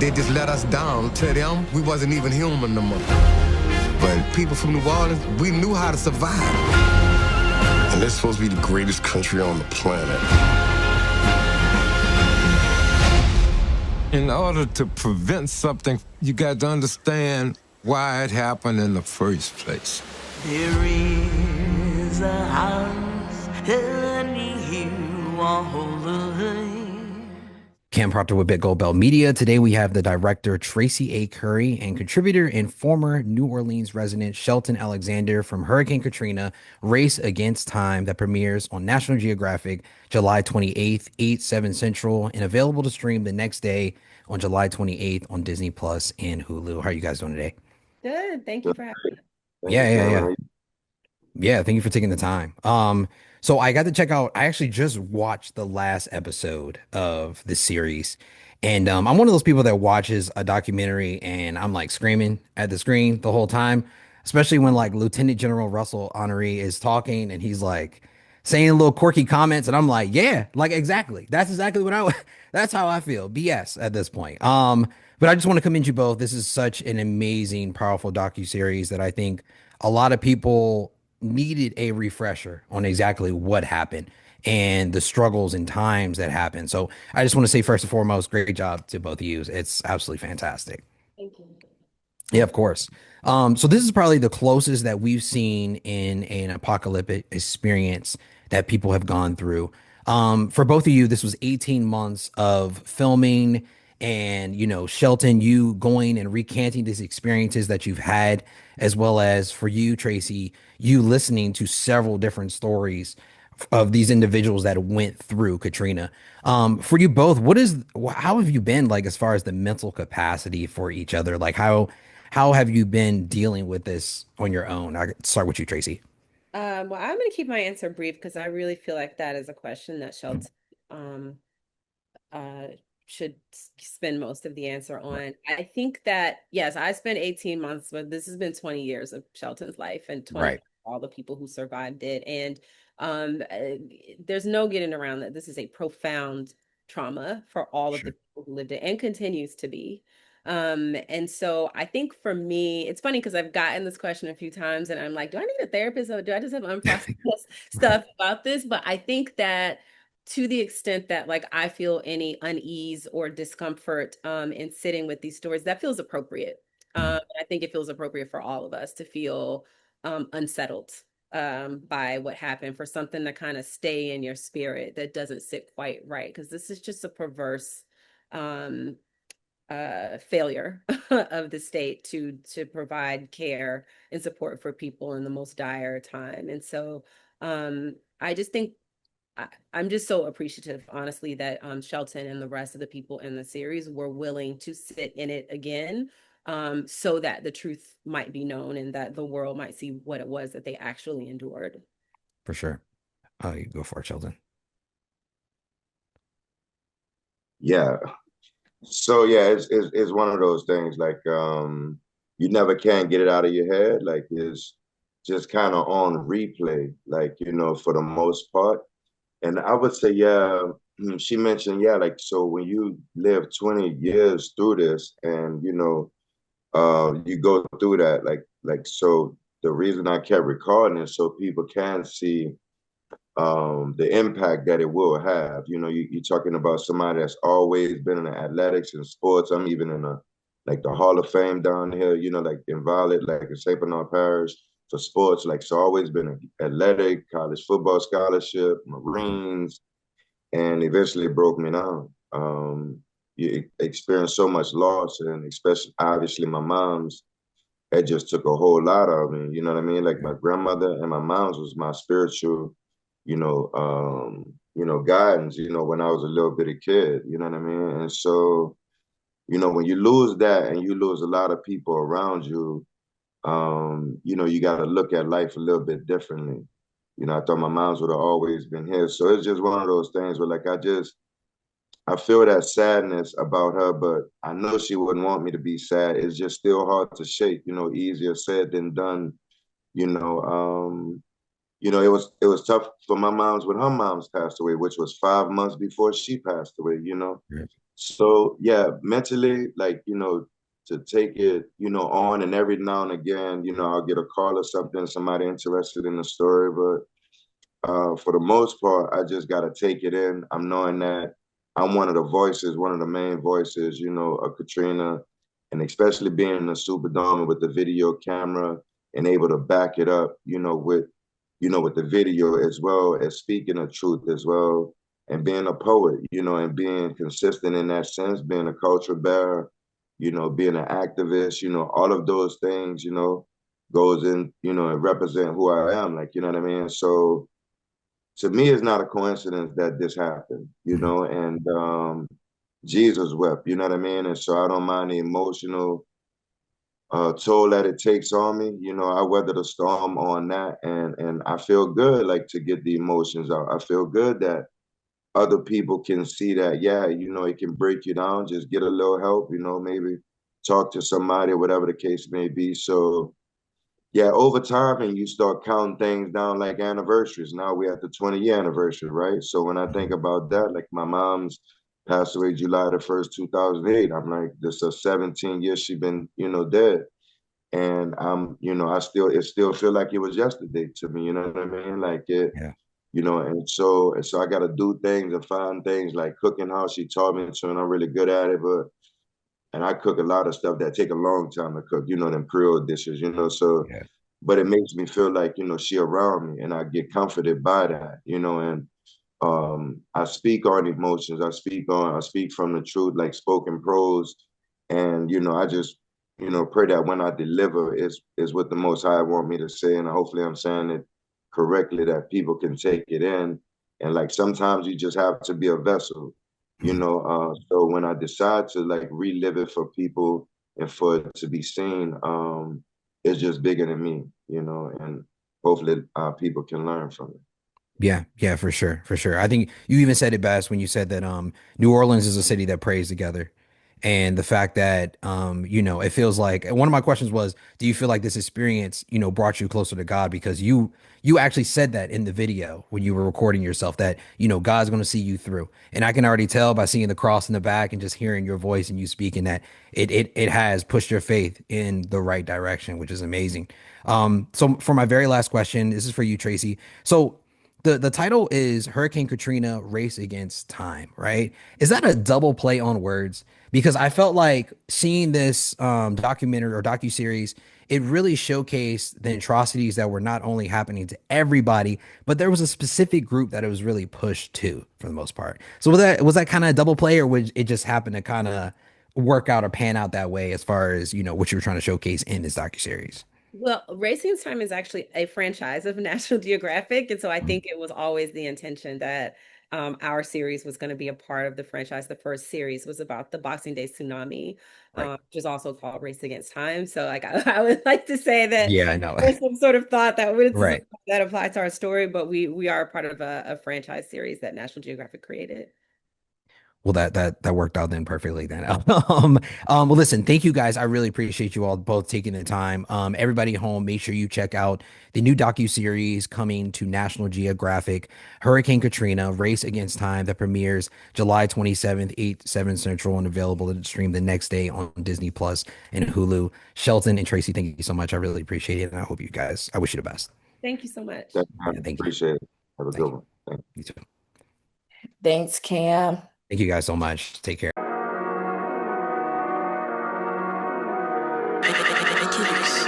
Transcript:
they just let us down. To them, we wasn't even human no more. But people from New Orleans, we knew how to survive. And they're supposed to be the greatest country on the planet. In order to prevent something, you got to understand why it happened in the first place. There is a house underneath you all the Cam Proctor with Big Gold Bell Media. Today we have the director Traci A. Curry and contributor and former New Orleans resident Shelton Alexander from Hurricane Katrina, Race Against Time, that premieres on National Geographic July 28th, 8/7 Central, and available to stream the next day on July 28th on Disney Plus and Hulu. How are you guys doing today? Good. Thank you for having me. Yeah, thank you for taking the time. So I got to check out, I actually just watched the last episode of the series. And I'm one of those people that watches a documentary and I'm like screaming at the screen the whole time, especially when like Lieutenant General Russell Honoré is talking and he's like saying little quirky comments and I'm like, yeah, like exactly. That's exactly what that's how I feel. BS at this point. But I just want to commend you both. This is such an amazing, powerful docuseries that I think a lot of people needed a refresher on exactly what happened and the struggles and times that happened. So I just want to say first and foremost, great job to both of you. It's absolutely fantastic. Thank you. Yeah, of course. So this is probably the closest that we've seen in an apocalyptic experience that people have gone through. For both of you, this was 18 months of filming and, you know, Shelton, you going and recanting these experiences that you've had, as well as for you, Traci, you listening to several different stories of these individuals that went through Katrina. For you both, how have you been like as far as the mental capacity for each other? Like how have you been dealing with this on your own? I start with you, Traci. Well, I'm going to keep my answer brief because I really feel like that is a question that Shelton um, uh, should spend most of the answer on. I think that, yes, I spent 18 months, but this has been 20 years of Shelton's life and 20 Right. all the people who survived it. And there's no getting around that. This is a profound trauma for all of the people who lived it and continues to be. And so I think for me, it's funny because I've gotten this question a few times and I'm like, do I need a therapist or do I just have unprocessed stuff about this? But I think that to the extent that like I feel any unease or discomfort in sitting with these stories, that feels appropriate. I think it feels appropriate for all of us to feel unsettled by what happened, for something to kind of stay in your spirit that doesn't sit quite right. Because this is just a perverse failure of the state to provide care and support for people in the most dire time. And so I just think I'm just so appreciative, honestly, that Shelton and the rest of the people in the series were willing to sit in it again, so that the truth might be known and that the world might see what it was that they actually endured. For sure. Oh, you go for it, Shelton. Yeah. So yeah, it's one of those things like you never can get it out of your head. Like it's just kind of on replay, like, you know, for the most part. And I would say, yeah, she mentioned, yeah, like, so when you live 20 years through this and, you know, you go through that, so the reason I kept recording is so people can see the impact that it will have. You know, you're talking about somebody that's always been in the athletics and sports. I'm even in like the Hall of Fame down here, you know, like in Violet, like in St. Bernard Parish for sports. Like, so always been athletic, college football scholarship, Marines, and eventually it broke me down. You experience so much loss, and especially obviously my mom's, it just took a whole lot of me. You know what I mean? Like my grandmother and my mom's was my spiritual, guidance, you know, when I was a little bitty kid, you know what I mean? And so, you know, when you lose that and you lose a lot of people around you, you know, you got to look at life a little bit differently. You know, I thought my mom's would have always been here. So it's just one of those things where like, I feel that sadness about her, but I know she wouldn't want me to be sad. It's just still hard to shake, you know, easier said than done, you know. It was tough for my mom's when her mom's passed away, which was 5 months before she passed away, you know. Right. So yeah, mentally, like, to take it, on, and every now and again, I'll get a call or something, somebody interested in the story. But for the most part, I just got to take it in. I'm knowing that I'm one of the voices, one of the main voices, of Katrina, and especially being in the Superdome with the video camera and able to back it up, with the video, as well as speaking the truth as well, and being a poet, and being consistent in that sense, being a culture bearer, being an activist, all of those things, goes in, and represent who I am, like, you know what I mean? So to me, it's not a coincidence that this happened, Mhm. and Jesus wept, you know what I mean? And so I don't mind the emotional toll that it takes on me. I weather the storm on that, and I feel good, like, to get the emotions out. I feel good that other people can see that, yeah, it can break you down. Just get a little help, maybe talk to somebody, whatever the case may be. So yeah, over time, and you start counting things down like anniversaries. Now we're at the 20-year anniversary, right? So when I think Mhm. about that, like, my mom's passed away July 2008. I'm like, this is 17 years she been, dead. And it still feel like it was yesterday to me, you know what I mean? Like it, Yeah. and so I got to do things and find things like cooking how she taught me to, and I'm really good at it. And I cook a lot of stuff that take a long time to cook, them Creole dishes, so, Yeah. but it makes me feel like, she around me, and I get comforted by that, and I speak on emotions. I speak from the truth, like spoken prose. And, I just, pray that when I deliver is what the Most High want me to say. And hopefully I'm saying it correctly, that people can take it in. And like, sometimes you just have to be a vessel, Mhm. so when I decide to, like, relive it for people and for it to be seen, it's just bigger than me, and hopefully people can learn from it. Yeah, yeah, for sure, for sure. I think you even said it best when you said that New Orleans is a city that prays together. And the fact that it feels like one of my questions was, do you feel like this experience, brought you closer to God? Because you actually said that in the video when you were recording yourself that, God's going to see you through. And I can already tell by seeing the cross in the back and just hearing your voice and you speaking that it has pushed your faith in the right direction, which is amazing. So for my very last question, this is for you, Tracy. So the title is Hurricane Katrina Race Against Time, right? Is that a double play on words? Because I felt like seeing this documentary or docuseries, it really showcased the atrocities that were not only happening to everybody, but there was a specific group that it was really pushed to for the most part. So was that kind of a double play, or would it just happen to kind of work out or pan out that way as far as, what you were trying to showcase in this docuseries? Well, Racing Time is actually a franchise of National Geographic. And so I think it was always the intention that our series was going to be a part of the franchise. The first series was about the Boxing Day tsunami, Right. which is also called Race Against Time. So like I would like to say that Yeah, I know. there's some sort of thought that Right. that applies to our story, but we are a part of a franchise series that National Geographic created. Well, that worked out then perfectly then. Well, listen, thank you guys. I really appreciate you all both taking the time. Everybody at home, make sure you check out the new docu-series coming to National Geographic, Hurricane Katrina, Race Against Time, that premieres July 27th, 8, 7 Central, and available to stream the next day on Disney Plus and Hulu. Shelton and Tracy, thank you so much. I really appreciate it. And I wish you the best. Thank you so much. Thank you. Yeah, thank you. Appreciate it. Have a good Thank you. one. Thank you. You too. Thanks, Cam. Thank you guys so much. Take care. I keep